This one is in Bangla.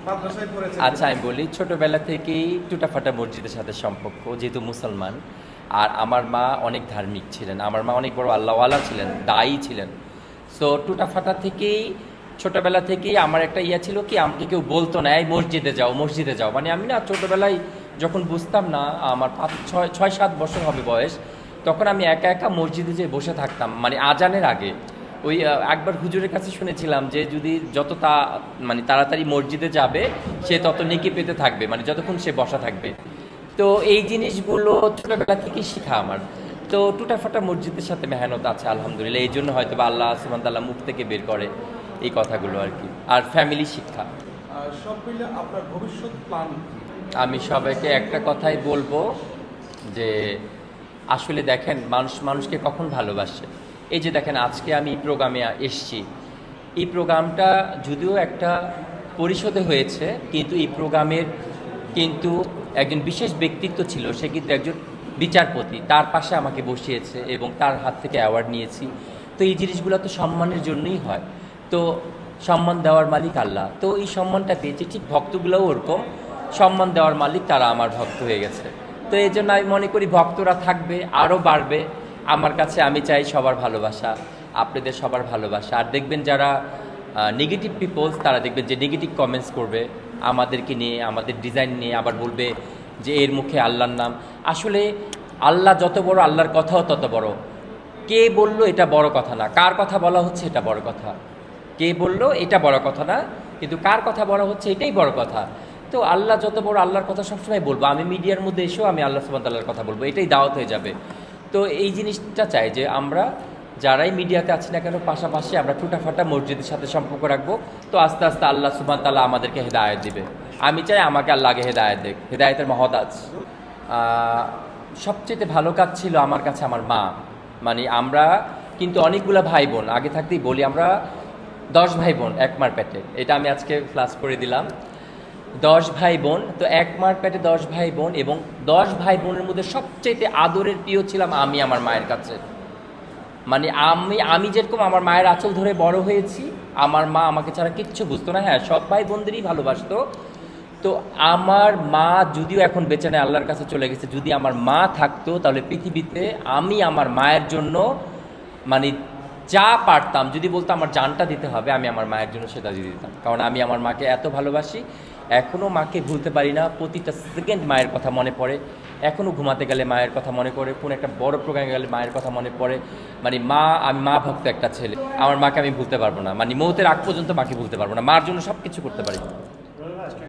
মাদ্রাসায় পড়েছেন? আচ্ছা, আমি বলি ছোটবেলা থেকেই টুটাফাটা মসজিদের সাথে সম্পর্ক, যেহেতু মুসলমান। আর আমার মা অনেক ধার্মিক ছিলেন, আমার মা অনেক বড় আল্লাহওয়ালা ছিলেন, দায়ী ছিলেন। সো টুটাফাটা থেকেই, ছোটবেলা থেকেই আমার একটা ইয়া ছিল কি, আমাকে কেউ বলতো না এই মসজিদে যাও মসজিদে যাও, মানে আমি না ছোটবেলায় যখন বুঝতাম না, আমার 6-7 বছর হবে বয়স, তখন আমি একা একা মসজিদে যেয়ে বসে থাকতাম, মানে আজানের আগে। ওই একবার হুজুরের কাছে শুনেছিলাম যে যদি মানে তাড়াতাড়ি মসজিদে যাবে, সে তত নেকি পেতে থাকবে, মানে যতক্ষণ সে বসা থাকবে। তো এই জিনিসগুলো ছোটবেলা থেকেই শেখা আমার। তো টুটাফাটা মসজিদের সাথে মেহনত আছে আলহামদুলিল্লাহ, এই জন্য হয়তো বা আল্লাহ সুবহানাহু ওয়া তাআলা মুখ থেকে বের করে এই কথাগুলো আর কি। আর ফ্যামিলি শিক্ষা। সব মিলে আপনার ভবিষ্যৎ প্ল্যান কি? আমি সবাইকে একটা কথাই বলবো যে আসলে দেখেন, মানুষ মানুষকে কখন ভালোবাসে। এই যে দেখেন, আজকে আমি এই প্রোগ্রামে এসছি, এই প্রোগ্রামটা যদিও একটা পরিষদে হয়েছে, কিন্তু এই প্রোগ্রামের কিন্তু একজন বিশেষ ব্যক্তিত্ব ছিল, সে কিন্তু একজন বিচারপতি, তার পাশে আমাকে বসিয়েছে এবং তার হাত থেকে অ্যাওয়ার্ড নিয়েছি। তো এই জিনিসগুলো তো সম্মানের জন্যই হয়। তো সম্মান দেওয়ার মালিক আল্লাহ, তো এই সম্মানটা পেয়েছি। ঠিক ভক্তগুলোও ওরকম, সম্মান দেওয়ার মালিক তারা আমার ভক্ত হয়ে গেছে। তো এই জন্য আমি মনে করি ভক্তরা থাকবে, আরও বাড়বে আমার কাছে। আমি চাই সবার ভালোবাসা, আপনাদের সবার ভালোবাসা। আর দেখবেন যারা নেগেটিভ পিপলস, তারা দেখবেন যে নেগেটিভ কমেন্টস করবে আমাদেরকে নিয়ে, আমাদের ডিজাইন নিয়ে, আবার বলবে যে এর মুখে আল্লাহর নাম। আসলে আল্লাহ যত বড়, আল্লাহর কথাও তত বড়। কে বললো এটা বড় কথা না, কার কথা বলা হচ্ছে এটা বড় কথা। কে বললো এটা বড় কথা না, কিন্তু কার কথা বলা হচ্ছে এটাই বড় কথা। তো আল্লাহ যত বড়, আল্লাহর কথা সবসময় বলবো। আমি মিডিয়ার মধ্যে এসেও আমি আল্লাহ সুবহানাহু ওয়া তাআলার কথা বলবো, এটাই দাওয়াত হয়ে যাবে। তো এই জিনিসটা চাই যে আমরা যারাই মিডিয়াতে আছি না কেন, পাশাপাশি আমরা টুটাফাটা মসজিদের সাথে সম্পর্ক রাখবো। তো আস্তে আস্তে আল্লাহ সুবহানাহু ওয়া তাআলা আমাদেরকে হেদায়েত দিবে। আমি চাই আমাকে আল্লাহ আগে হেদায়েত দেখ, হেদায়েতের মহতাজ। সবচেয়ে ভালো কাজ ছিল আমার কাছে আমার মা। মানে আমরা কিন্তু অনেকগুলো ভাই বোন, আগে থাকতেই বলি, আমরা 10 ভাই বোন এক মার পেটে। এটা আমি আজকে ফ্লাশ করে দিলাম। 10 ভাই বোন, তো এক মার পেটে 10 ভাই বোন, এবং 10 ভাই বোনের মধ্যে সবচেয়ে আদরের প্রিয় ছিলাম আমি আমার মায়ের কাছে। মানে আমি যেরকম আমার মায়ের আঁচল ধরে বড় হয়েছি, আমার মা আমাকে ছাড়া কিচ্ছু বুঝতো না। হ্যাঁ, সব ভাই বোনদেরই ভালোবাসতো। তো আমার মা যদিও এখন বেঁচে নেই, আল্লাহর কাছে চলে গেছে, যদি আমার মা থাকতো তাহলে পৃথিবীতে আমি আমার মায়ের জন্য মানে যা পারতাম, যদি বলতো আমার জানটা দিতে হবে, আমি আমার মায়ের জন্য সেটা দিয়ে দিতাম। কারণ আমি আমার মাকে এত ভালোবাসি, এখনও মাকে ভুলতে পারি না। প্রতিটা সেকেন্ড মায়ের কথা মনে পড়ে, এখনও ঘুমাতে গেলে মায়ের কথা মনে পড়ে, কোনো একটা বড় প্রোগ্রামে গেলে মায়ের কথা মনে পড়ে। মানে আমি মা ভক্ত একটা ছেলে, আমার মাকে আমি ভুলতে পারবো না, মানে মৌতের আগ পর্যন্ত মাকে ভুলতে পারবো না। মার জন্য সব কিছু করতে পারি।